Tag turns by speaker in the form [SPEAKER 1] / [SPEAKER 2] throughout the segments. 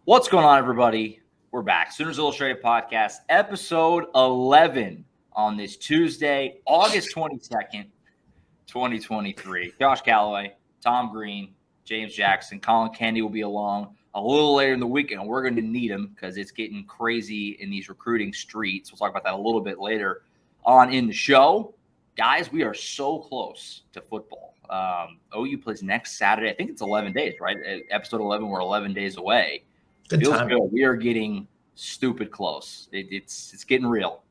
[SPEAKER 1] What's going on, everybody? We're back. Sooners Illustrated Podcast, episode 11 on this Tuesday, August 22nd, 2023. Josh Callaway, Tom Green, James Jackson, Colin Kennedy will be along a little later in the week, and we're going to need him because it's getting crazy in these recruiting streets. We'll talk about that a little bit later on in the show. Guys, we are so close to football. OU plays next Saturday. I think it's 11 days, right? Episode 11, we're 11 days away. Feels good. We are getting stupid close. It's getting real.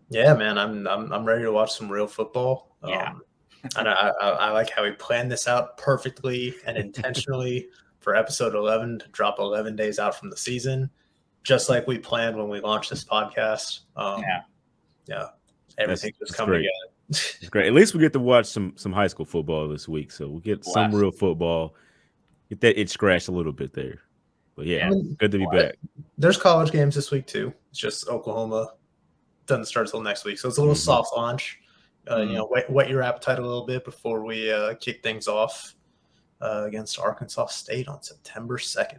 [SPEAKER 2] Yeah, man, I'm ready to watch some real football.
[SPEAKER 1] Yeah,
[SPEAKER 2] and I like how we planned this out perfectly and intentionally for episode 11 to drop 11 days out from the season, just like we planned when we launched this podcast. Everything's just coming together.
[SPEAKER 3] It's great. At least we get to watch some high school football this week, so we'll get some real football. Get that itch scratched a little bit there. But yeah, good to be back.
[SPEAKER 2] There's college games this week too. It's just Oklahoma doesn't start until next week, so it's a little soft launch. Whet your appetite a little bit before we kick things off against Arkansas State on September 2nd.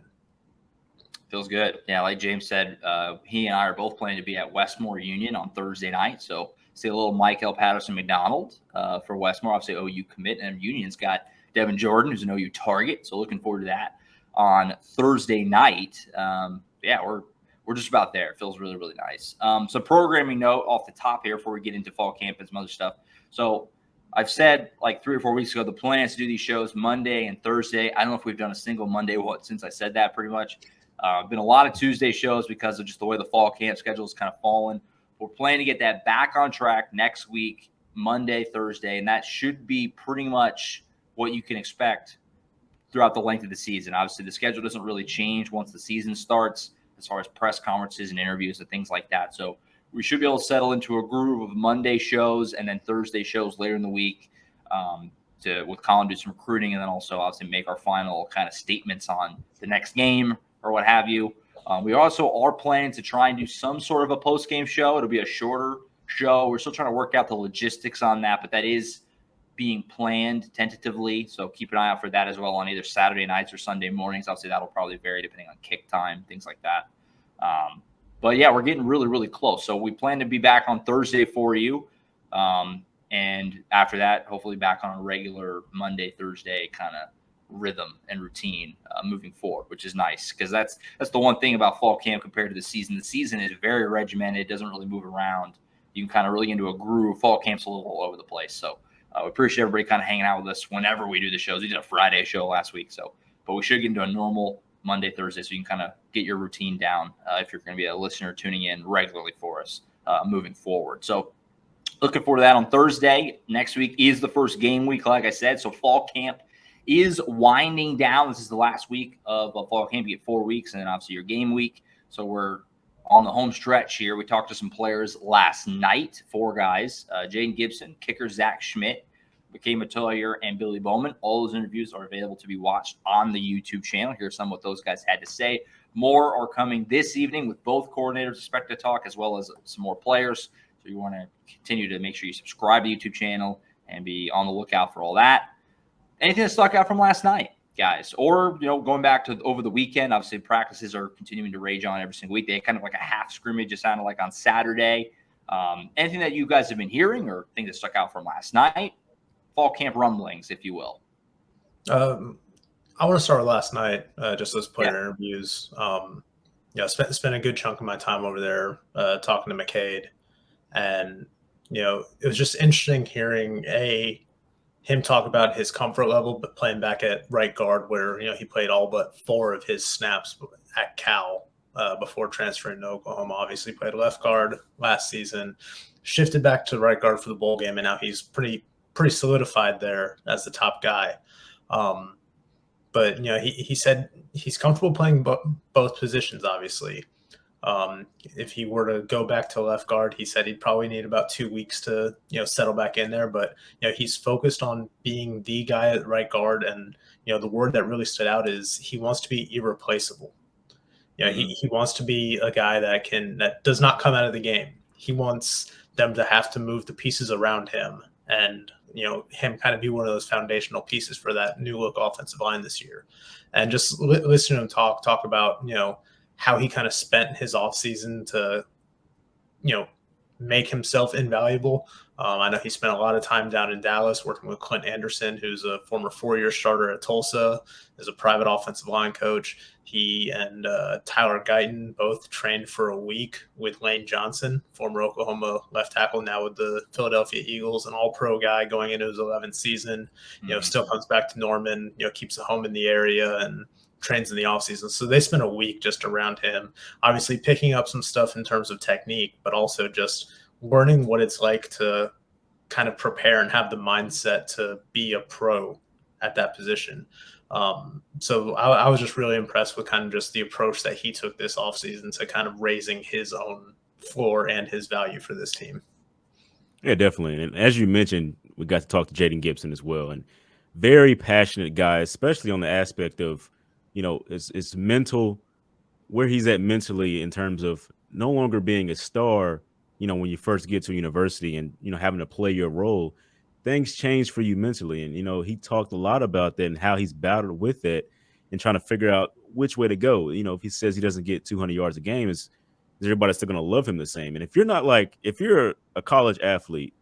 [SPEAKER 1] Feels good. Yeah, like James said, he and I are both planning to be at Westmore Union on Thursday night. So see a little Michael Patterson McDonald for Westmore. Obviously, OU commit, and Union's got Devin Jordan, who's an OU target. So looking forward to that on Thursday night. We're just about there. It feels really, really nice. So programming note off the top here before we get into fall camp and some other stuff. So I've said like 3 or 4 weeks ago, the plan is to do these shows Monday and Thursday. I don't know if we've done a single Monday since I said that pretty much. Been a lot of Tuesday shows because of just the way the fall camp schedule has kind of fallen. We're planning to get that back on track next week, Monday, Thursday, and that should be pretty much what you can expect throughout the length of the season. Obviously, the schedule doesn't really change once the season starts as far as press conferences and interviews and things like that. So we should be able to settle into a groove of Monday shows and then Thursday shows later in the week with Colin do some recruiting and then also obviously make our final kind of statements on the next game or what have you. We also are planning to try and do some sort of a post-game show. It'll be a shorter show. We're still trying to work out the logistics on that, but that is being planned tentatively. So keep an eye out for that as well on either Saturday nights or Sunday mornings. Obviously, that'll probably vary depending on kick time, things like that. But yeah, we're getting really, really close. So we plan to be back on Thursday for you. And after that, hopefully back on a regular Monday, Thursday kind of rhythm and routine moving forward, which is nice because that's the one thing about fall camp compared to the season. The season is very regimented. It doesn't really move around. You can kind of really get into a groove. Fall camp's a little all over the place. So we appreciate everybody kind of hanging out with us whenever we do the shows. We did a Friday show last week, but we should get into a normal Monday, Thursday, so you can kind of get your routine down if you're going to be a listener tuning in regularly for us moving forward. So looking forward to that on Thursday. Next week is the first game week, like I said. So fall camp is winding down. This is the last week of fall camp. You get 4 weeks, and then obviously your game week. So we're on the home stretch here. We talked to some players last night, 4 guys, Jaden Gibson, kicker Zach Schmidt, McKay Matoyer, and Billy Bowman. All those interviews are available to be watched on the YouTube channel. Here's some of what those guys had to say. More are coming this evening with both coordinators expected to talk, as well as some more players. So you want to continue to make sure you subscribe to the YouTube channel and be on the lookout for all that. Anything that stuck out from last night, guys? Or, going back to over the weekend, obviously practices are continuing to rage on every single week. They had kind of like a half scrimmage, it sounded like, on Saturday. Anything that you guys have been hearing or things that stuck out from last night? Fall camp rumblings, if you will.
[SPEAKER 2] I want to start with last night, just those player interviews. Spent a good chunk of my time over there talking to McCade. And, it was just interesting hearing him talk about his comfort level, but playing back at right guard where, he played all but 4 of his snaps at Cal before transferring to Oklahoma. Obviously played left guard last season, shifted back to right guard for the bowl game, and now he's pretty solidified there as the top guy. But he said he's comfortable playing both positions, obviously. If he were to go back to left guard, he said he'd probably need about 2 weeks to, settle back in there. But, he's focused on being the guy at right guard. And, the word that really stood out is he wants to be irreplaceable. He wants to be a guy that does not come out of the game. He wants them to have to move the pieces around him and him kind of be one of those foundational pieces for that new look offensive line this year. And just listen to him talk about how he kind of spent his offseason to make himself invaluable. I know he spent a lot of time down in Dallas working with Clint Anderson, who's a former 4-year starter at Tulsa, is a private offensive line coach. He and Tyler Guyton both trained for a week with Lane Johnson, former Oklahoma left tackle, now with the Philadelphia Eagles, an all-pro guy going into his 11th season. Still comes back to Norman, keeps a home in the area and trains in the offseason. So they spent a week just around him, obviously picking up some stuff in terms of technique, but also just learning what it's like to kind of prepare and have the mindset to be a pro at that position. So I was just really impressed with kind of just the approach that he took this offseason to kind of raising his own floor and his value for this team.
[SPEAKER 3] Yeah, definitely. And as you mentioned, we got to talk to Jaden Gibson as well. And very passionate guy, especially on the aspect of, his mental, where he's at mentally in terms of no longer being a star, when you first get to university and, having to play your role. Things change for you mentally. And, he talked a lot about that and how he's battled with it and trying to figure out which way to go. If he says he doesn't get 200 yards a game, is everybody still going to love him the same? And if you're a college athlete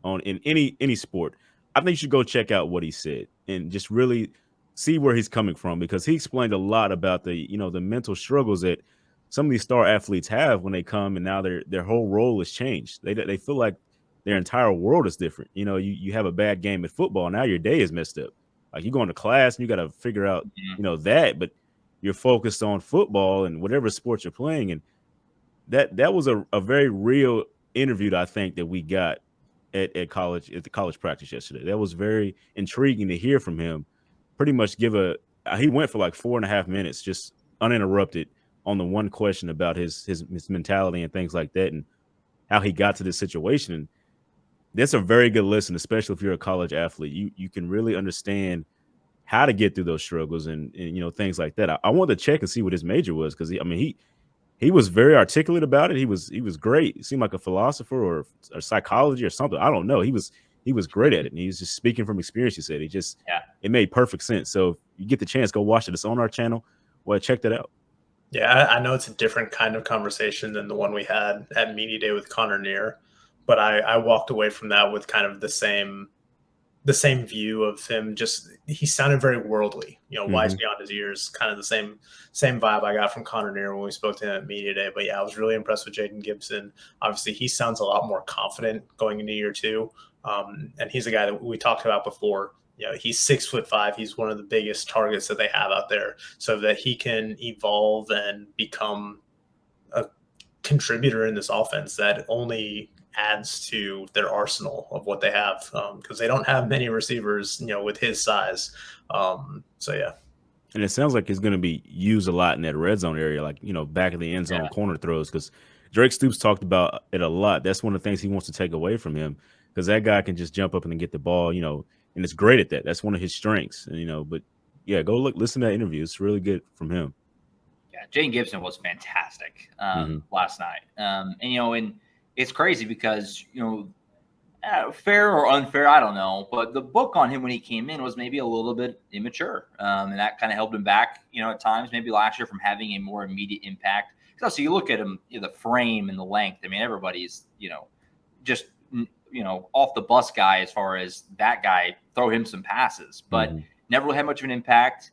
[SPEAKER 3] in any sport, I think you should go check out what he said and just really see where he's coming from, because he explained a lot about the mental struggles that some of these star athletes have when they come and now their whole role has changed. They feel like their entire world is different. You have a bad game at football, now your day is messed up. Like, you go into class and you got to figure out, that, but you're focused on football and whatever sport you're playing. And that was a very real interview that I think that we got at the college practice yesterday. That was very intriguing to hear from him. Pretty much he went for like 4.5 minutes, just uninterrupted, on the one question about his mentality and things like that, and how he got to this situation. And that's a very good listen, especially if you're a college athlete. You can really understand how to get through those struggles and things like that. I wanted to check and see what his major was, because he was very articulate about it. He was great. He seemed like a philosopher or psychology or something. I don't know. He was great at it. And he was just speaking from experience. He said it made perfect sense. So if you get the chance, go watch it. It's on our channel. Well, check that out.
[SPEAKER 2] Yeah, I know it's a different kind of conversation than the one we had at Media Day with Connor Neer, but I walked away from that with kind of the same view of him. Just, he sounded very worldly, wise beyond his years, kind of the same vibe I got from Connor Neer when we spoke to him at Media Day. But yeah, I was really impressed with Jaden Gibson. Obviously, he sounds a lot more confident going into year two. And he's a guy that we talked about before. He's 6'5". He's one of the biggest targets that they have out there, so that he can evolve and become a contributor in this offense that only adds to their arsenal of what they have, because they don't have many receivers, with his size. So yeah.
[SPEAKER 3] And it sounds like he's going to be used a lot in that red zone area, like, back of the end zone corner throws, because Drake Stoops talked about it a lot. That's one of the things he wants to take away from him, because that guy can just jump up and get the ball, and it's great at that. That's one of his strengths. And, but yeah, go listen to that interview. It's really good from him.
[SPEAKER 1] Yeah, Jaden Gibson was fantastic last night. And it's crazy because, fair or unfair, I don't know, but the book on him when he came in was maybe a little bit immature. And that kind of held him back, at times, maybe last year, from having a more immediate impact. So you look at him, the frame and the length. I mean, everybody's, just off the bus guy as far as that guy, throw him some passes, but never really had much of an impact.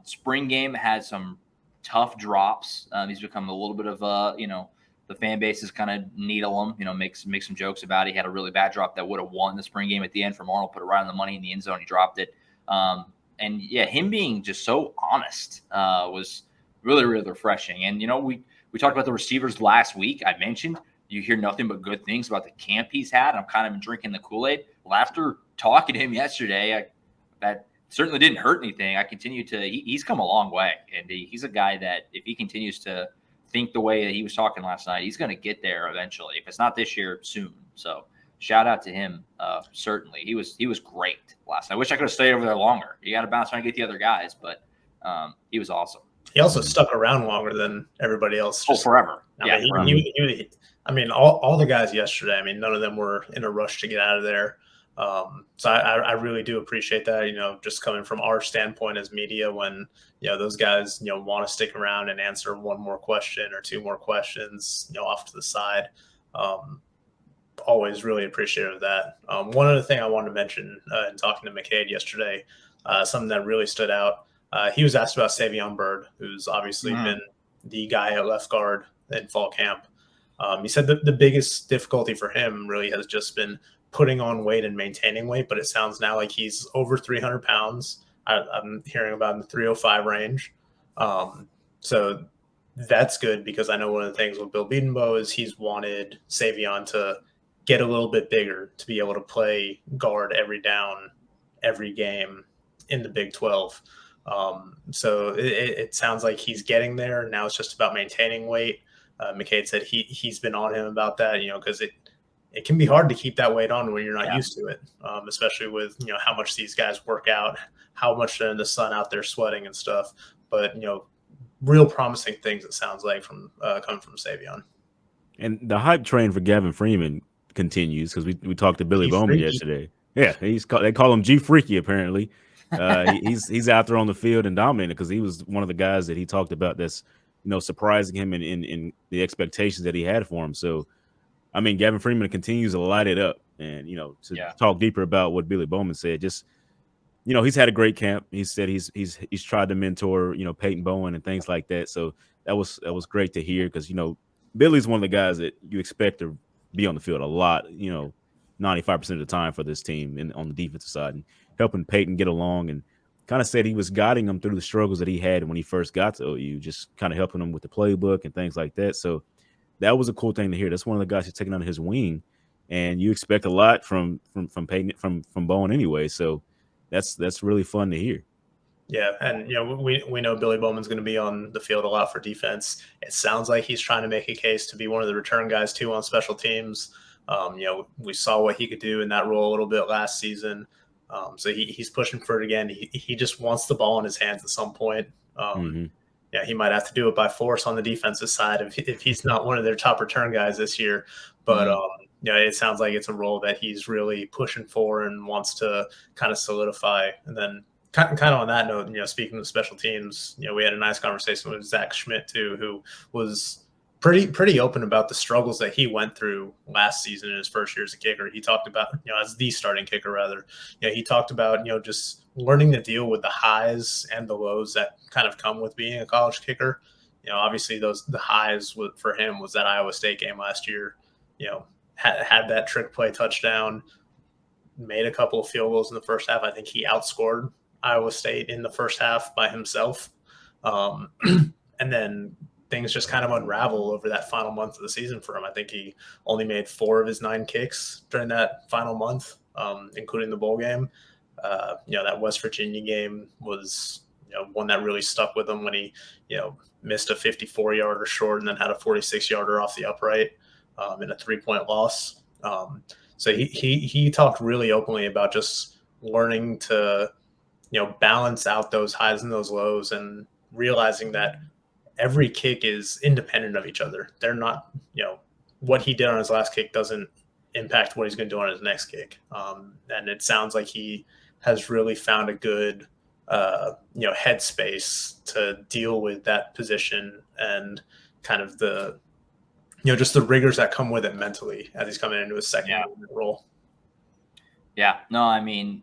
[SPEAKER 1] Spring game had some tough drops. He's become a little bit of the fan base is kind of needle him, make some jokes about it. He had a really bad drop that would have won the spring game at the end from Arnold, put it right on the money in the end zone. He dropped it. And yeah, him being just so honest was really, really refreshing. And, we talked about the receivers last week. I mentioned, you hear nothing but good things about the camp he's had. I'm kind of been drinking the Kool-Aid. Well, after talking to him yesterday, that certainly didn't hurt anything. I continue to he's come a long way. And he's a guy that if he continues to think the way that he was talking last night, he's going to get there eventually. If it's not this year, soon. So shout out to him. Certainly. He was great last night. I wish I could have stayed over there longer. You got to bounce around and get the other guys, but he was awesome.
[SPEAKER 2] He also stuck around longer than everybody else.
[SPEAKER 1] Forever.
[SPEAKER 2] I mean, all the guys yesterday, none of them were in a rush to get out of there. So I really do appreciate that, just coming from our standpoint as media when, those guys, want to stick around and answer one more question or two more questions, off to the side. Always really appreciative of that. One other thing I wanted to mention in talking to McCade yesterday, something that really stood out. He was asked about Savion Byrd, who's obviously been the guy at left guard in fall camp. He said that the biggest difficulty for him really has just been putting on weight and maintaining weight, but it sounds now like he's over 300 pounds. I'm hearing about in the 305 range. So that's good because I know one of the things with Bill Bedenbaugh is he's wanted Savion to get a little bit bigger to be able to play guard every down, every game in the Big 12. So it sounds like he's getting there. Now it's just about maintaining weight. McCade said he's been on him about that, because it can be hard to keep that weight on when you're not used to it, especially with, how much these guys work out, how much they're in the sun out there sweating and stuff. But, real promising things, it sounds like, from coming from Savion.
[SPEAKER 3] And the hype train for Gavin Freeman continues because we talked to Billy Bowman yesterday. Yeah, they call him G Freaky apparently. He's out there on the field and dominating because he was one of the guys that he talked about that's surprising him in the expectations that he had for him. So, I mean, Gavin Freeman continues to light it up, and talk deeper about what Billy Bowman said. Just he's had a great camp. He said he's tried to mentor Peyton Bowen and things like that. So that was great to hear because Billy's one of the guys that you expect to be on the field a lot, 95% of the time for this team and on the defensive side and helping Peyton get along, and kind of said he was guiding him through the struggles that he had when he first got to OU, just kind of helping him with the playbook and things like that. So that was a cool thing to hear. That's one of the guys who's taking under his wing, and you expect a lot from Peyton, from Bowen anyway. So that's really fun to hear.
[SPEAKER 2] Yeah, and we know Billy Bowman's going to be on the field a lot for defense. It sounds like he's trying to make a case to be one of the return guys too on special teams. We saw what he could do in that role a little bit last season. So he's pushing for it again. He just wants the ball in his hands at some point. Yeah, he might have to do it by force on the defensive side if he's not one of their top return guys this year. But it sounds like it's a role that he's really pushing for and wants to kind of solidify. And then kind of on that note, speaking of special teams, we had a nice conversation with Zach Schmidt too, who was pretty open about the struggles that he went through last season in his first year as a kicker. He talked about, as the starting kicker rather, he talked about, just learning to deal with the highs and the lows that kind of come with being a college kicker. Obviously the highs for him was that Iowa State game last year, had that trick play touchdown, made a couple of field goals in the first half. I think he outscored Iowa State in the first half by himself. And then things just kind of unravel over that final month of the season for him. I think he only made 4 of his 9 kicks during that final month, including the bowl game. That West Virginia game was, one that really stuck with him when he, missed a 54-yarder short and then had a 46-yarder off the upright in a 3-point loss. So he talked really openly about just learning to, balance out those highs and those lows and realizing that every kick is independent of each other. They're not, what he did on his last kick doesn't impact what he's going to do on his next kick. And it sounds like he has really found a good, headspace to deal with that position and kind of the, just the rigors that come with it mentally as he's coming into his second role. Yeah,
[SPEAKER 1] no, I mean,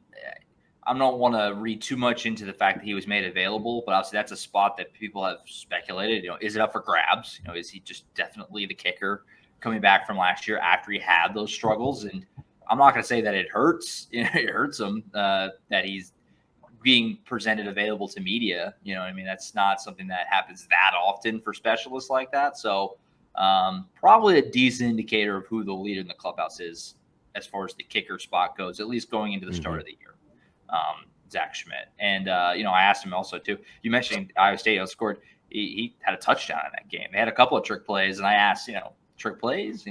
[SPEAKER 1] I don't want to read too much into the fact that he was made available, but obviously that's a spot that people have speculated. Is it up for grabs? Is he just definitely the kicker coming back from last year after he had those struggles? And I'm not going to say that it hurts. It hurts him that he's being presented available to media. That's not something that happens that often for specialists like that. So probably a decent indicator of who the leader in the clubhouse is as far as the kicker spot goes, at least going into the start of the year. Zach Schmidt. And, I asked him also too, you mentioned Iowa State scored, he had a touchdown in that game. They had a couple of trick plays and I asked, trick plays,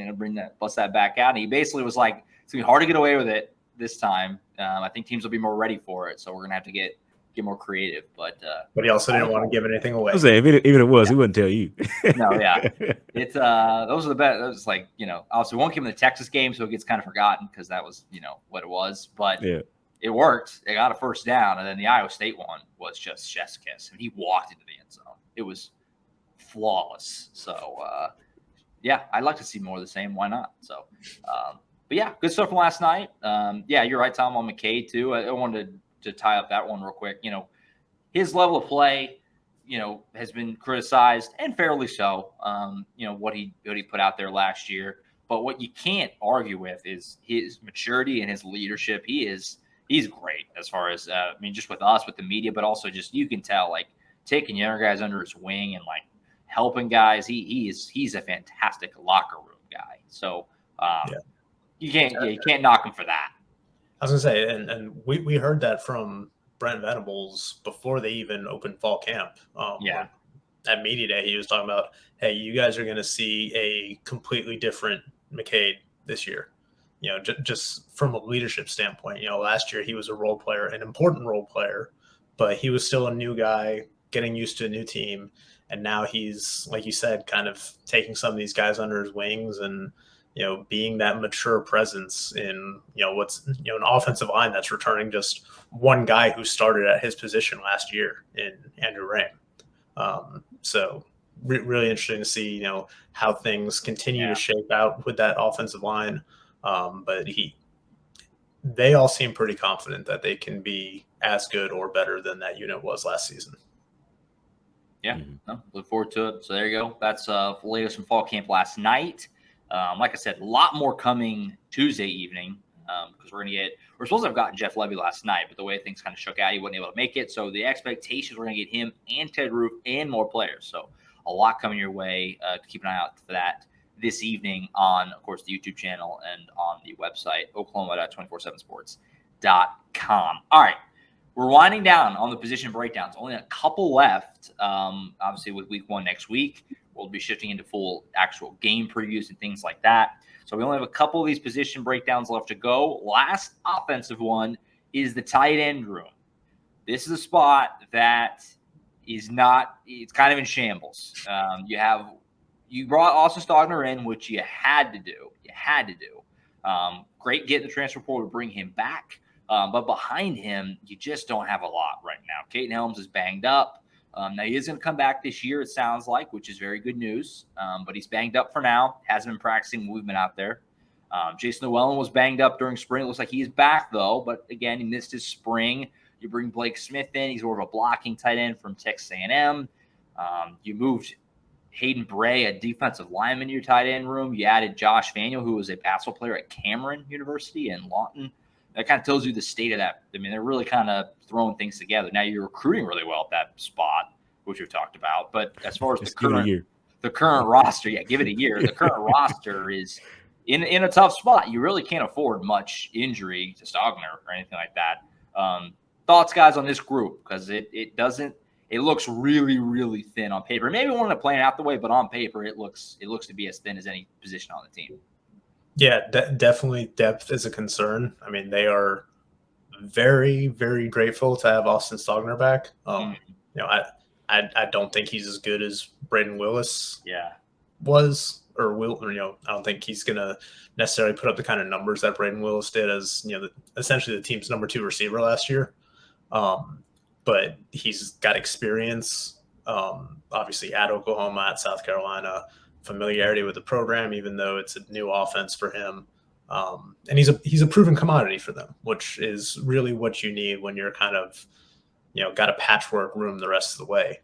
[SPEAKER 1] bust that back out. And he basically was like, it's gonna be hard to get away with it this time. I think teams will be more ready for it. So we're going to have to get get more creative. But
[SPEAKER 2] he also didn't want to give anything away.
[SPEAKER 3] I was saying, even if it was, he wouldn't tell you.
[SPEAKER 1] No, yeah, it's those are the best. Those like obviously won't give him the Texas game, so it gets kind of forgotten because that was what it was. But it worked. They got a first down, and then the Iowa State one was just chef's kiss, and he walked into the end zone. It was flawless. So yeah, I'd like to see more of the same. Why not? So, but yeah, good stuff from last night. Yeah, you're right, Tom, on McCade too. I wanted to tie up that one real quick. His level of play, has been criticized, and fairly so. What he put out there last year. But what you can't argue with is his maturity and his leadership. He's great as far as just with us, with the media, but also just you can tell like taking younger guys under his wing and like helping guys. He's a fantastic locker room guy. So you can't knock him for that.
[SPEAKER 2] I was gonna say, and we heard that from Brent Venables before they even opened fall camp. At media day, he was talking about, hey, you guys are going to see a completely different McCade this year. Just from a leadership standpoint. Last year he was a role player, an important role player, but he was still a new guy getting used to a new team. And now he's, like you said, kind of taking some of these guys under his wings and, being that mature presence in, what's, an offensive line that's returning just one guy who started at his position last year in Andrew Raym. So really interesting to see, how things continue to shape out with that offensive line. But they all seem pretty confident that they can be as good or better than that unit was last season.
[SPEAKER 1] Yeah, look forward to it. So there you go. That's the latest from fall camp last night. Like I said, a lot more coming Tuesday evening because we're supposed to have gotten Jeff Levy last night, but the way things kind of shook out, he wasn't able to make it. So the expectations we're going to get him and Ted Roof and more players. So a lot coming your way. Keep an eye out for that this evening on, of course, the YouTube channel and on the website, oklahoma.247sports.com. All right. We're winding down on the position breakdowns. Only a couple left. Obviously, with week 1 next week, we'll be shifting into full actual game previews and things like that. So we only have a couple of these position breakdowns left to go. Last offensive one is the tight end room. This is a spot that is not – it's kind of in shambles. You brought Austin Stogner in, which you had to do. Great getting the transfer portal to bring him back. But behind him, you just don't have a lot right now. Caden Helms is banged up. Now, he is going to come back this year, it sounds like, which is very good news. But he's banged up for now. Hasn't been practicing movement out there. Jason Llewellyn was banged up during spring. It looks like he's back, though. But, again, he missed his spring. You bring Blake Smith in. He's more of a blocking tight end from Texas A&M. You moved Hayden Bray, a defensive lineman, to your tight end room. You added Josh Faniel, who was a basketball player at Cameron University in Lawton. That kind of tells you the state of that. I mean, they're really kind of throwing things together. Now you're recruiting really well at that spot, which we've talked about. But as far as the current roster, give it a year. The current roster is in a tough spot. You really can't afford much injury to Stogner or anything like that. Thoughts, guys, on this group? Because it looks really, really thin on paper. Maybe we wanted to plan it out the way, but on paper it looks to be as thin as any position on the team.
[SPEAKER 2] Yeah, definitely depth is a concern. I mean, they are very, very grateful to have Austin Stogner back. I don't think he's as good as Braden Willis was or will. I don't think he's going to necessarily put up the kind of numbers that Braden Willis did as, essentially the team's number 2 receiver last year. But he's got experience, obviously at Oklahoma, at South Carolina, familiarity with the program, even though it's a new offense for him. And he's a proven commodity for them, which is really what you need when you're kind of, got a patchwork room the rest of the way.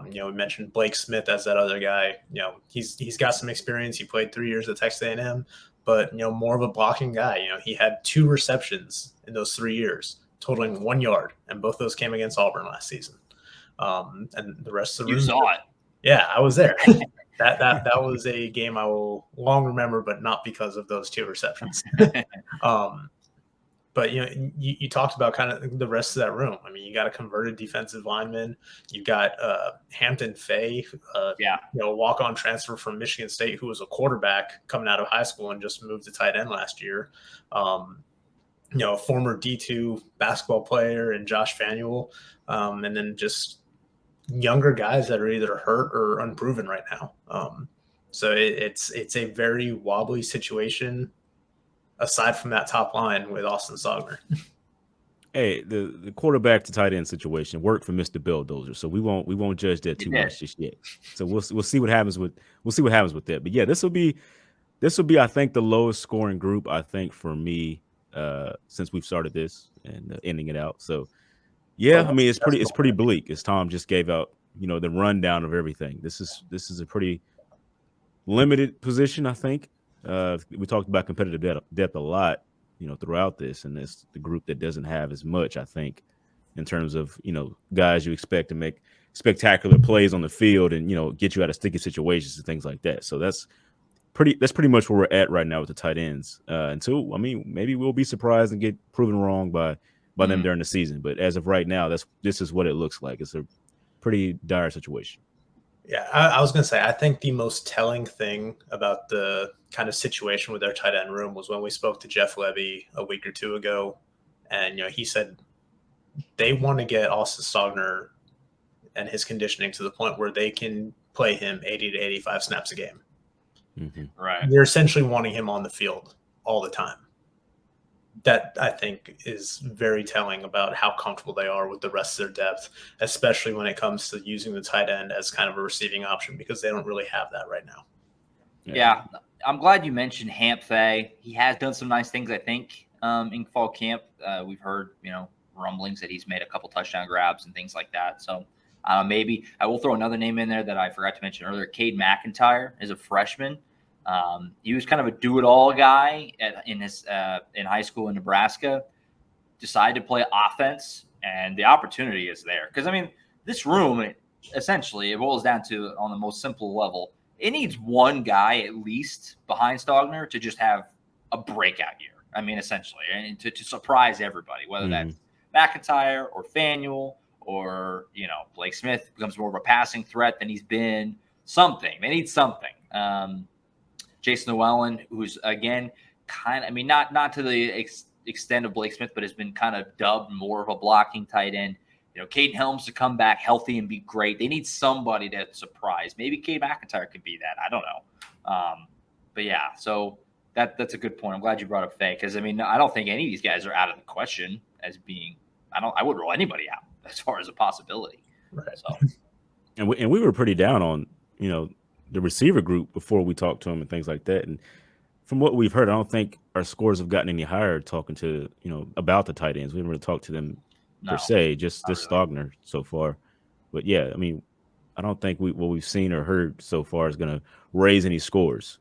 [SPEAKER 2] We mentioned Blake Smith as that other guy. He's got some experience. He played 3 years at Texas A&M, but, more of a blocking guy. He had 2 receptions in those 3 years, totaling 1 yard, and both those came against Auburn last season. And the rest of the room.
[SPEAKER 1] You saw it.
[SPEAKER 2] Yeah, I was there. That was a game I will long remember, but not because of those 2 receptions. But you talked about kind of the rest of that room. I mean, you got a converted defensive lineman. You got Hampton Fay, walk-on transfer from Michigan State, who was a quarterback coming out of high school and just moved to tight end last year. a former D2 basketball player and Josh Fanuel, and then just younger guys that are either hurt or unproven right now. So it's a very wobbly situation aside from that top line with Austin Sogner.
[SPEAKER 3] Hey, the quarterback to tight end situation worked for Mr. Bulldozer, so we won't judge that too much just yet. So we'll see what happens with that. But yeah, this will be I think the lowest scoring group I think for me since we've started this and ending it out. So yeah, I mean it's pretty bleak as Tom just gave out, the rundown of everything. This is a pretty limited position, I think. We talked about competitive depth a lot, throughout this, and it's the group that doesn't have as much, I think, in terms of, guys you expect to make spectacular plays on the field and, get you out of sticky situations and things like that. So that's pretty much where we're at right now with the tight ends. Until, maybe we'll be surprised and get proven wrong by them during the season. But as of right now, this is what it looks like. It's a pretty dire situation.
[SPEAKER 2] Yeah, I was going to say, I think the most telling thing about the kind of situation with their tight end room was when we spoke to Jeff Levy a week or two ago. And, he said they want to get Austin Sogner and his conditioning to the point where they can play him 80 to 85 snaps a game.
[SPEAKER 3] Mm-hmm.
[SPEAKER 1] Right.
[SPEAKER 2] They're essentially wanting him on the field all the time. That, I think, is very telling about how comfortable they are with the rest of their depth, especially when it comes to using the tight end as kind of a receiving option, because they don't really have that right now.
[SPEAKER 1] Yeah. I'm glad you mentioned Hampfey. He has done some nice things, I think, in fall camp. We've heard, rumblings that he's made a couple touchdown grabs and things like that. So maybe I will throw another name in there that I forgot to mention earlier. Cade McIntyre is a freshman. He was kind of a do-it-all guy in high school in Nebraska. Decided to play offense, and the opportunity is there. Because, this room, essentially, it boils down to, on the most simple level, it needs one guy at least behind Stogner to just have a breakout year. Essentially, and to surprise everybody, whether that's McIntyre or Fanuel or, Blake Smith becomes more of a passing threat than he's been. Something. They need something. Jason Llewellyn, who's, again, kind of, not to the extent of Blake Smith, but has been kind of dubbed more of a blocking tight end. Caden Helms to come back healthy and be great. They need somebody to surprise. Maybe Cade McIntyre could be that. I don't know. But yeah, so that's a good point. I'm glad you brought up Faye because, I don't think any of these guys are out of the question as being – I wouldn't rule anybody out as far as a possibility.
[SPEAKER 2] Right.
[SPEAKER 1] So.
[SPEAKER 3] And we were pretty down on, the receiver group before we talked to them and things like that. And from what we've heard, I don't think our scores have gotten any higher talking to, about the tight ends. We haven't really talked to them per se, just this Stogner so far. But yeah, I don't think what we've seen or heard so far is going to raise any scores,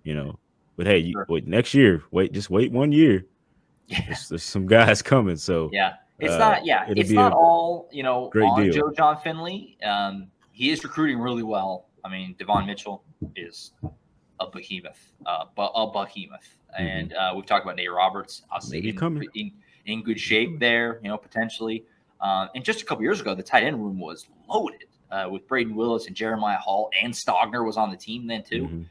[SPEAKER 3] But hey, wait, next year, just wait 1 year.
[SPEAKER 1] Yeah.
[SPEAKER 3] There's some guys coming. So
[SPEAKER 1] yeah, it's not all, on
[SPEAKER 3] deal.
[SPEAKER 1] Joe John Finley. He is recruiting really well. Devon Mitchell is a behemoth, and we've talked about Nate Roberts. Obviously, in good shape there, just and just a couple years ago, the tight end room was loaded with Braden Willis and Jeremiah Hall, and Stogner was on the team then too.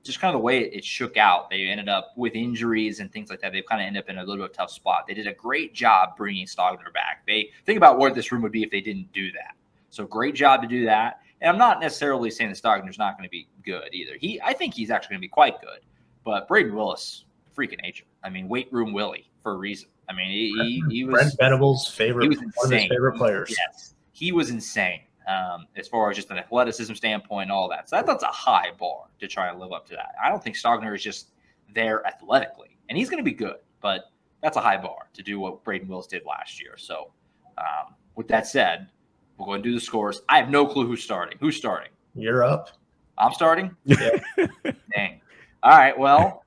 [SPEAKER 1] Just kind of the way it shook out, they ended up with injuries and things like that. They've kind of ended up in a little bit of a tough spot. They did a great job bringing Stogner back. They think about where this room would be if they didn't do that. So great job to do that. And I'm not necessarily saying that Stogner's not going to be good either. I think he's actually going to be quite good. But Braden Willis, freaking nature. Weight room Willie for a reason. He was
[SPEAKER 2] Brent Venables' favorite,
[SPEAKER 1] he was
[SPEAKER 2] one of his favorite players.
[SPEAKER 1] Yes, he was insane. As far as just an athleticism standpoint and all that. So that's a high bar to try and live up to that. I don't think Stogner is just there athletically. And he's going to be good, but that's a high bar to do what Braden Willis did last year. So with that said, we'll go and do the scores. I have no clue who's starting. Who's starting?
[SPEAKER 2] You're up.
[SPEAKER 1] I'm starting?
[SPEAKER 2] Yeah.
[SPEAKER 1] Dang. All right, well,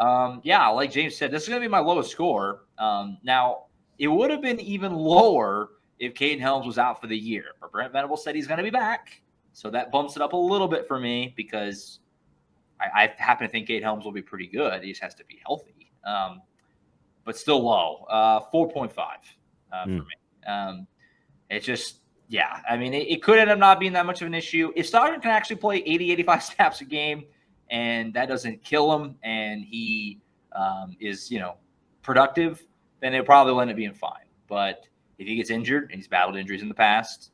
[SPEAKER 1] like James said, this is going to be my lowest score. Now, it would have been even lower if Caden Helms was out for the year. But Brent Venables said he's going to be back. So that bumps it up a little bit for me because I happen to think Caden Helms will be pretty good. He just has to be healthy. But still low. 4.5 for me. It's just, it could end up not being that much of an issue. If Stogner can actually play 80, 85 snaps a game and that doesn't kill him and he is, productive, then it probably will end up being fine. But if he gets injured, and he's battled injuries in the past,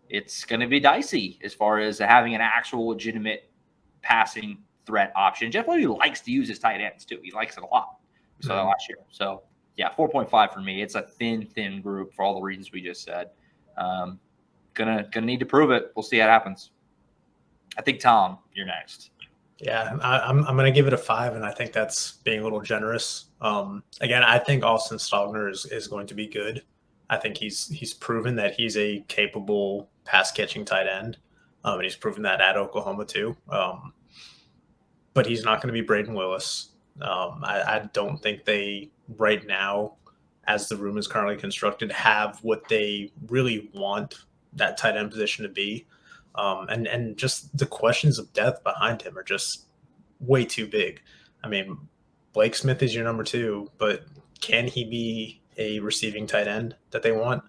[SPEAKER 1] it's going to be dicey as far as having an actual legitimate passing threat option. Jeff Lurie likes to use his tight ends too. He likes it a lot. We saw that last year. So yeah, 4.5 for me. It's a thin group for all the reasons we just said. Gonna need to prove it. We'll see how it happens. I think Tom, you're next.
[SPEAKER 2] Yeah, I'm going to give it a 5, and I think that's being a little generous. Again, I think Austin Stogner is going to be good. I think he's proven that he's a capable pass catching tight end, and he's proven that at Oklahoma too. But he's not going to be Braden Willis. I don't think they right now, as the room is currently constructed, have what they really want that tight end position to be. And just the questions of depth behind him are just way too big. I mean, Blake Smith is your number 2, but can he be a receiving tight end that they want?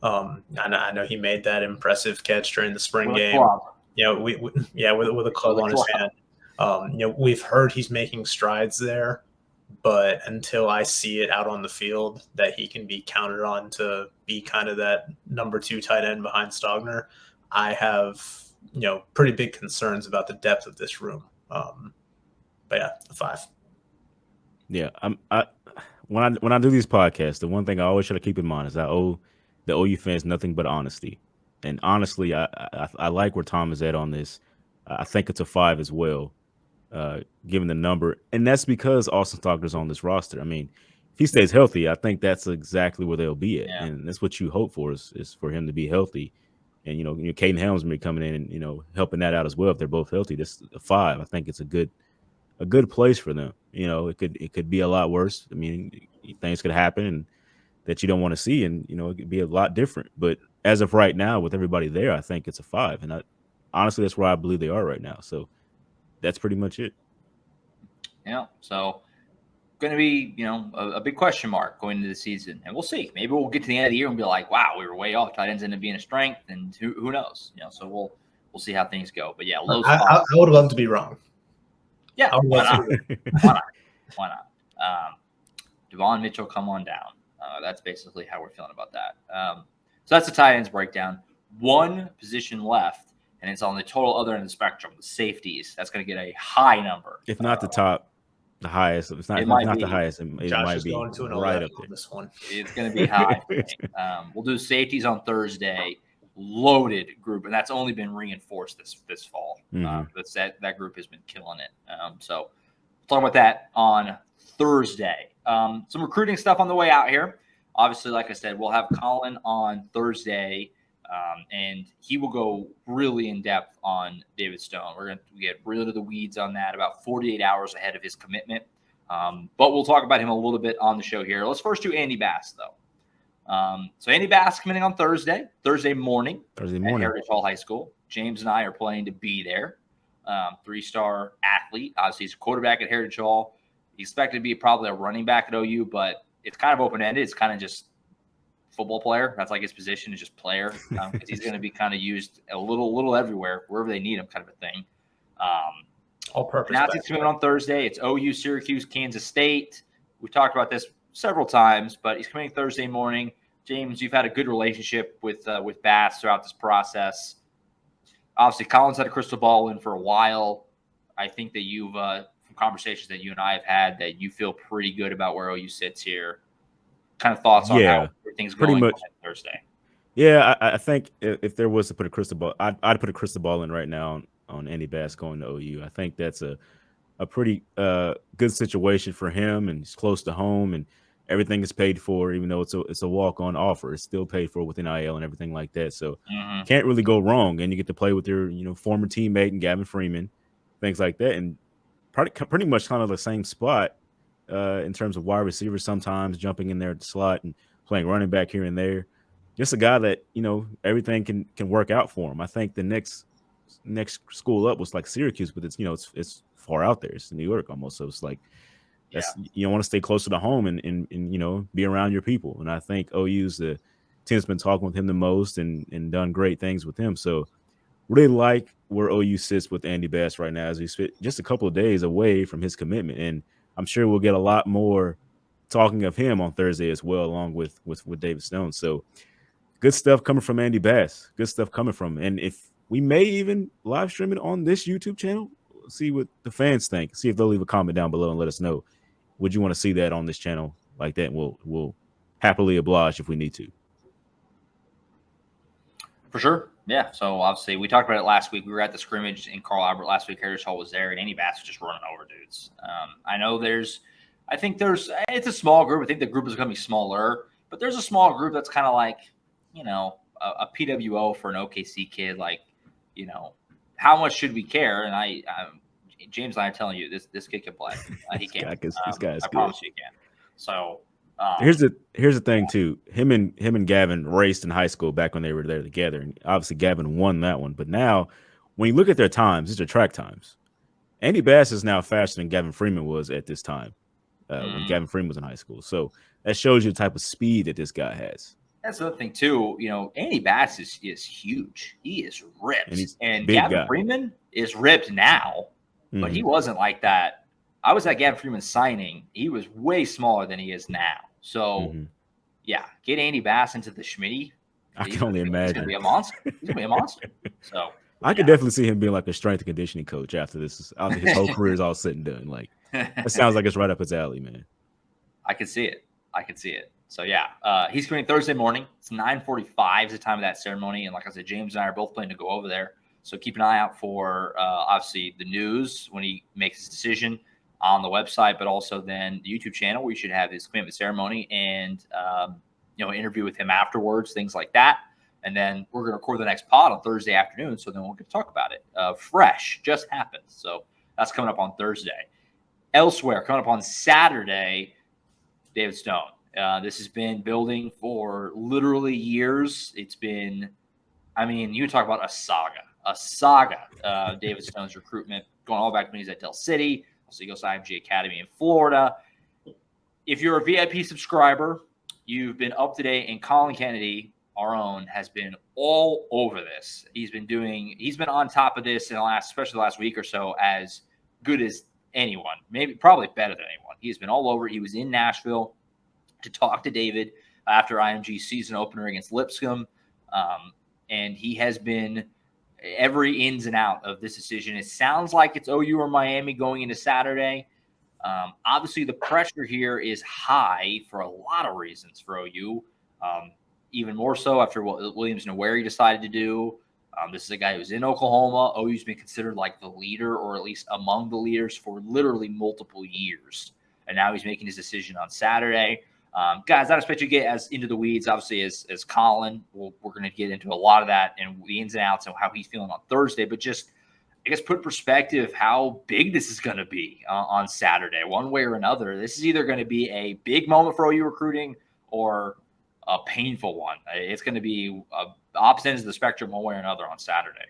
[SPEAKER 2] I know he made that impressive catch during the spring game. You know, with a club on his hand. We've heard he's making strides there, but until I see it out on the field that he can be counted on to be kind of that number 2 tight end behind Stogner, I have, pretty big concerns about the depth of this room. But yeah, a 5.
[SPEAKER 3] Yeah, when I do these podcasts, the one thing I always try to keep in mind is I owe the OU fans nothing but honesty. And honestly, I like where Tom is at on this. I think it's a 5 as well, given the number. And that's because Austin Stogner's on this roster. I mean, if he stays healthy, I think that's exactly where they'll be at. Yeah. And that's what you hope for is for him to be healthy. And, Caden Helmsman coming in and, helping that out as well. If they're both healthy, that's a 5. I think it's a good place for them. It could be a lot worse. I mean, things could happen and that you don't want to see, and it could be a lot different. But as of right now, with everybody there, I think it's a 5, and honestly, that's where I believe they are right now. So that's pretty much it.
[SPEAKER 1] Yeah. So going to be a big question mark going into the season, and we'll see. Maybe we'll get to the end of the year and be like, wow, we were way off. Tight ends ended up being a strength, and who knows? So we'll see how things go. But yeah,
[SPEAKER 2] I would love to be wrong.
[SPEAKER 1] Yeah, why not? Why not? Devon Mitchell, come on down. That's basically how we're feeling about that. So that's the tight ends breakdown. One position left, and it's on the total other end of the spectrum, the safeties. That's going to get a high number.
[SPEAKER 3] If not the top, the highest. It's not the highest. It might be
[SPEAKER 2] going to an
[SPEAKER 3] right up
[SPEAKER 2] there. On this one.
[SPEAKER 1] It's going to be high. We'll do safeties on Thursday. Loaded group, and that's only been reinforced this fall. That group has been killing it. So we'll talk about that on Thursday. Some recruiting stuff on the way out here. Obviously, like I said, we'll have Colin on Thursday, and he will go really in depth on David Stone. We're going to get really into the weeds on that about 48 hours ahead of his commitment. But we'll talk about him a little bit on the show here. Let's first do Andy Bass, though. So Andy Bass coming in on Thursday morning at Heritage Hall High School. James and I are planning to be there. 3-star athlete. Obviously, he's a quarterback at Heritage Hall. He's expected to be probably a running back at OU, but it's kind of open-ended. It's kind of just football player. That's like his position is just player. Because he's going to be kind of used a little everywhere, wherever they need him, kind of a thing.
[SPEAKER 2] All-purpose.
[SPEAKER 1] Now he's coming on Thursday. It's OU, Syracuse, Kansas State. We've talked about this several times, but he's coming Thursday morning. James, you've had a good relationship with Bass throughout this process. Obviously, Colin's had a crystal ball in for a while. I think that you've, from conversations that you and I have had, that you feel pretty good about where OU sits here. Kind of thoughts on how everything's going on Thursday.
[SPEAKER 3] Yeah, I think if there was to put a crystal ball, I'd put a crystal ball in right now on Andy Bass going to OU. I think that's a pretty good situation for him, and he's close to home, and everything is paid for, even though it's a walk-on offer. It's still paid for with NIL and everything like that. So can't really go wrong. And you get to play with your former teammate and Gavin Freeman, things like that. And pretty much kind of the same spot in terms of wide receivers, sometimes jumping in there at the slot and playing running back here and there. Just a guy that, everything can work out for him. I think the next school up was like Syracuse, but it's far out there. It's New York almost. So it's like, you want to stay closer to home and be around your people. And I think OU's the team that's been talking with him the most and done great things with him. So really like where OU sits with Andy Bass right now as we sit just a couple of days away from his commitment. And I'm sure we'll get a lot more talking of him on Thursday as well, along with David Stone. So good stuff coming from Andy Bass. Good stuff coming from him. And if we may even live stream it on this YouTube channel, see what the fans think. See if they'll leave a comment down below and let us know. Would you want to see that on this channel like that? And we'll happily oblige if we need to.
[SPEAKER 1] For sure. Yeah. So obviously we talked about it last week. We were at the scrimmage in Carl Albert last week. Harris Hall was there, and Andy Bass was just running over dudes. I know it's a small group. I think the group is going to be smaller, but there's a small group that's kind of like, a PWO for an OKC kid. Like, how much should we care? And James and I are telling you, this kid can play. He can.
[SPEAKER 3] This guy is
[SPEAKER 1] I
[SPEAKER 3] good.
[SPEAKER 1] promise you he can. So
[SPEAKER 3] here's the thing too. Him and Gavin raced in high school back when they were there together, and obviously Gavin won that one. But now, when you look at their times, these are track times. Andy Bass is now faster than Gavin Freeman was at this time when Gavin Freeman was in high school. So that shows you the type of speed that this guy has.
[SPEAKER 1] That's another thing too. Andy Bass is huge. He is ripped, and Gavin Freeman is ripped now, but he wasn't like that. I was at Gavin Freeman's signing. He was way smaller than he is now. So, yeah, get Andy Bass into the Schmitty.
[SPEAKER 3] I can only imagine.
[SPEAKER 1] He's going to be a monster. So
[SPEAKER 3] I could definitely see him being like a strength and conditioning coach after this. After his whole career is all said and done. Like, it sounds like it's right up his alley, man.
[SPEAKER 1] I can see it. So, yeah, he's coming Thursday morning. It's 9:45 is the time of that ceremony. And like I said, James and I are both planning to go over there. So keep an eye out for, obviously, the news when he makes his decision on the website, but also then the YouTube channel where you should have his commitment ceremony and, interview with him afterwards, things like that. And then we're going to record the next pod on Thursday afternoon. So then we'll get to talk about it. Fresh just happened. So that's coming up on Thursday. Elsewhere, coming up on Saturday, David Stone. This has been building for literally years. It's been, you talk about a saga. David Stone's recruitment going all back when he's at Del City. So he goes to IMG Academy in Florida. If you're a VIP subscriber, you've been up to date, and Colin Kennedy, our own, has been all over this. He's been on top of this especially the last week or so, as good as anyone, probably better than anyone. He's been all over. He was in Nashville to talk to David after IMG's season opener against Lipscomb. And he has been every ins and out of this decision. It sounds like it's OU or Miami going into Saturday. Obviously, the pressure here is high for a lot of reasons for OU. Even more so after what Williams Noweri decided to do. This is a guy who's in Oklahoma. OU's been considered like the leader, or at least among the leaders, for literally multiple years. And now he's making his decision on Saturday. Guys, I don't expect you to get as into the weeds, obviously, as Colin. We're going to get into a lot of that and the ins and outs and how he's feeling on Thursday. But just, I guess, put in perspective how big this is going to be on Saturday, one way or another. This is either going to be a big moment for OU recruiting or a painful one. It's going to be opposite ends of the spectrum one way or another on Saturday.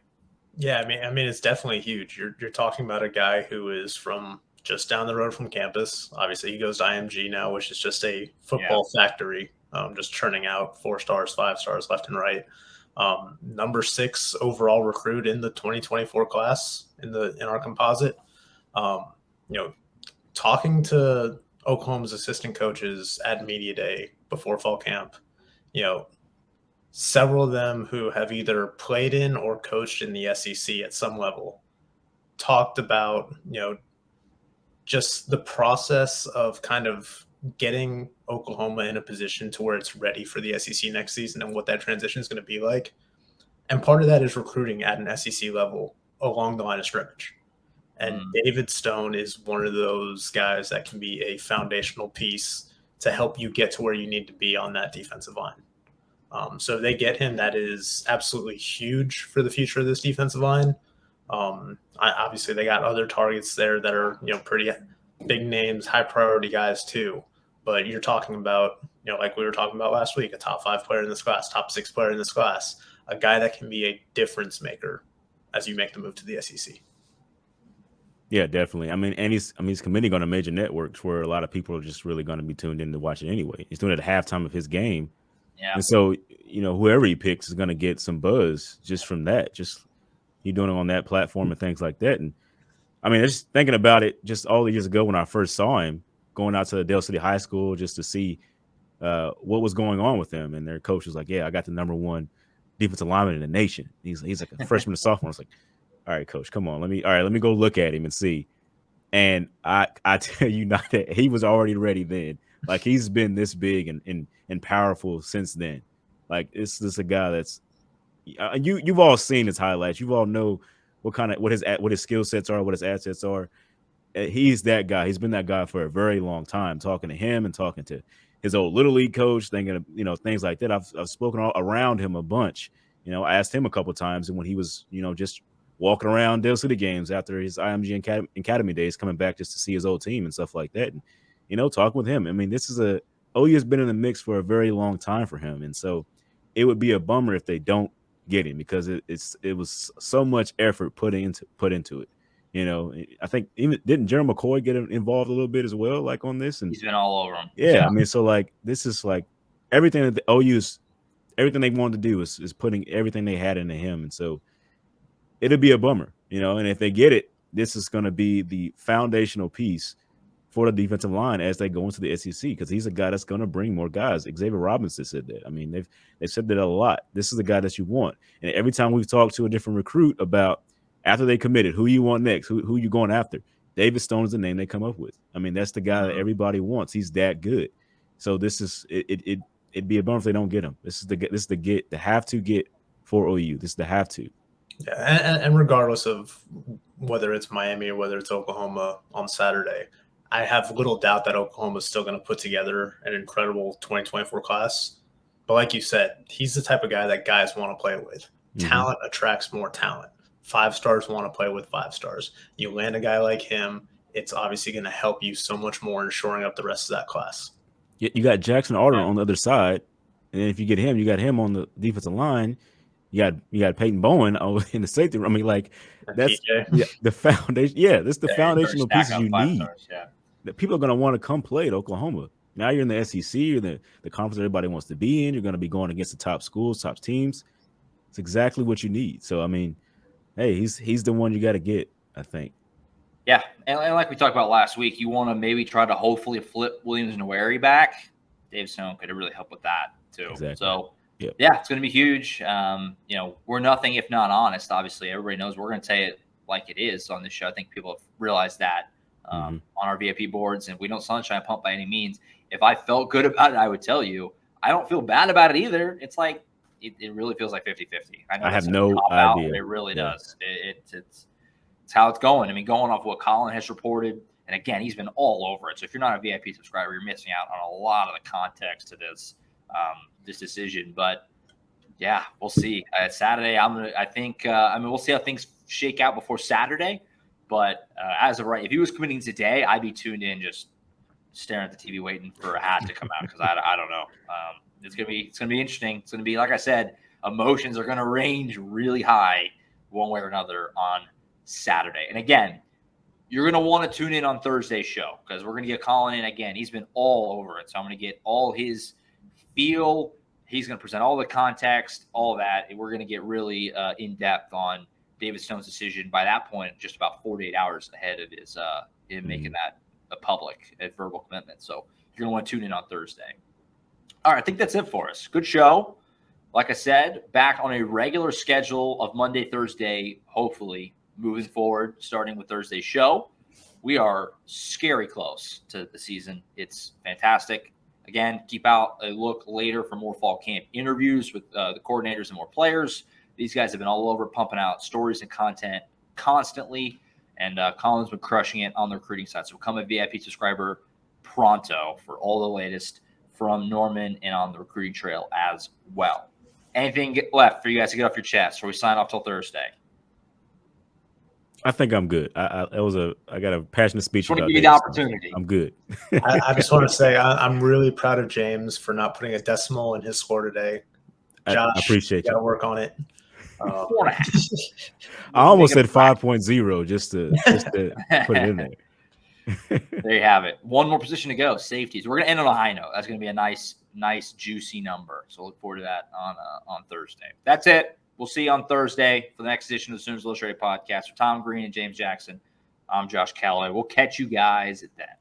[SPEAKER 2] Yeah, I mean, it's definitely huge. You're talking about a guy who is from just down the road from campus. Obviously, he goes to IMG now, which is just a football factory, just churning out 4 stars, 5 stars left and right. Number 6 overall recruit in the 2024 class in our composite. Talking to Oklahoma's assistant coaches at media day before fall camp, several of them who have either played in or coached in the SEC at some level talked about, just the process of kind of getting Oklahoma in a position to where it's ready for the SEC next season and what that transition is going to be like. And part of that is recruiting at an SEC level along the line of scrimmage. And David Stone is one of those guys that can be a foundational piece to help you get to where you need to be on that defensive line. So they get him. That is absolutely huge for the future of this defensive line. Obviously, they got other targets there that are, pretty big names, high priority guys too. But you're talking about, like we were talking about last week, a top 5 player in this class, top 6 player in this class, a guy that can be a difference maker as you make the move to the SEC.
[SPEAKER 3] Yeah, definitely. And he's committing on a major networks where a lot of people are just really going to be tuned in to watch it anyway. He's doing it at halftime of his game. Yeah. And so, whoever he picks is going to get some buzz just from that. Just you doing it on that platform and things like that. And just thinking about it, just all the years ago when I first saw him going out to Dale City High School just to see what was going on with them. And their coach was like, "Yeah, I got the #1 defensive lineman in the nation." He's like a freshman to sophomore. I was like, "All right, coach, come on, let me go look at him and see." And I tell you not that he was already ready then. Like he's been this big and powerful since then. Like it's just a guy that's you've all seen his highlights. You all know what his skill sets are, what his assets are. He's that guy. He's been that guy for a very long time. Talking to him and talking to his old little league coach, thinking of things like that. I've spoken around him a bunch. I asked him a couple of times, and when he was just walking around Dale City games after his IMG Academy days, coming back just to see his old team and stuff like that, and talking with him. I mean, this is OU has been in the mix for a very long time for him, and so it would be a bummer if they don't get him because it was so much effort put into it. I think even didn't Jeremy McCoy get involved a little bit as well, like on this? And
[SPEAKER 1] he's been all over him.
[SPEAKER 3] Yeah, I mean, so like this is like everything that the OU's everything they wanted to do is putting everything they had into him, and so it'll be a bummer, And if they get it, this is going to be the foundational piece for the defensive line as they go into the SEC because he's a guy that's going to bring more guys. Xavier Robinson said that. I mean, they've said that a lot. This is the guy that you want, and every time we've talked to a different recruit about after they committed, who you want next, who you going after, David Stone is the name they come up with. I mean, that's the guy that everybody wants. He's that good. So this is it'd be a bummer if they don't get him. This is the have to get for OU. This is the have to.
[SPEAKER 2] Yeah, and regardless of whether it's Miami or whether it's Oklahoma on Saturday, I have little doubt that Oklahoma is still going to put together an incredible 2024 class. But like you said, he's the type of guy that guys want to play with. Mm-hmm. Talent attracts more talent. 5 stars want to play with 5 stars. You land a guy like him, it's obviously going to help you so much more in shoring up the rest of that class.
[SPEAKER 3] You got Jackson Arden on the other side, and then if you get him, you got him on the defensive line. You got Peyton Bowen in the safety room. I mean, like that's the foundation. Yeah, that's the foundational pieces you need.
[SPEAKER 1] Stars,
[SPEAKER 3] that people are going to want to come play at Oklahoma. Now you're in the SEC, you're the conference everybody wants to be in. You're going to be going against the top schools, top teams. It's exactly what you need. So I mean, hey, he's the one you got to get, I think.
[SPEAKER 1] Yeah, and like we talked about last week, you want to maybe try to hopefully flip Williams and Wary back. Dave Stone could really help with that too.
[SPEAKER 3] Exactly.
[SPEAKER 1] So yeah, it's going to be huge. We're nothing if not honest. Obviously, everybody knows we're going to say it like it is on this show. I think people have realized that on our VIP boards, and we don't sunshine pump by any means. If I felt good about it, I would tell you. I don't feel bad about it either. It's like it really feels like 50-50.
[SPEAKER 3] I have no idea.
[SPEAKER 1] It really does. It's how it's going. I mean, going off what Colin has reported, and again, he's been all over it. So if you're not a VIP subscriber, you're missing out on a lot of the context to this decision. But yeah, we'll see. Saturday, we'll see how things shake out before Saturday. But as of right, if he was committing today, I'd be tuned in, just staring at the TV, waiting for a hat to come out because I don't know. It's gonna be interesting. It's gonna be, like I said, emotions are gonna range really high one way or another on Saturday. And again, you're gonna want to tune in on Thursday's show because we're gonna get Colin in again. He's been all over it, so I'm gonna get all his feel. He's gonna present all the context, all that, and we're gonna get really in depth on David Stone's decision. By that point, just about 48 hours ahead of his him making that a public verbal commitment. So you're gonna want to tune in on Thursday. All right, I think that's it for us. Good show. Like I said, back on a regular schedule of Monday, Thursday, hopefully moving forward, starting with Thursday's show. We are scary close to the season. It's fantastic. Again, keep out a look later for more fall camp interviews with the coordinators and more players. These guys have been all over pumping out stories and content constantly, and Colin's been crushing it on the recruiting side. So become a VIP subscriber pronto for all the latest from Norman and on the recruiting trail as well. Anything left for you guys to get off your chest before we sign off till Thursday?
[SPEAKER 3] I think I'm good. I got a passionate speech.
[SPEAKER 1] I want to give you the opportunity.
[SPEAKER 3] I'm good.
[SPEAKER 2] I just want to say I'm really proud of James for not putting a decimal in his score today. Josh,
[SPEAKER 3] I appreciate you.
[SPEAKER 2] Got to work on it.
[SPEAKER 3] I almost said 5.0 just to put it in there.
[SPEAKER 1] There you have it. One more position to go. Safeties. We're going to end on a high note. That's going to be a nice, juicy number. So look forward to that on Thursday. That's it. We'll see you on Thursday for the next edition of the Sooners Illustrated podcast with Tom Green and James Jackson. I'm Josh Callaway. We'll catch you guys at that.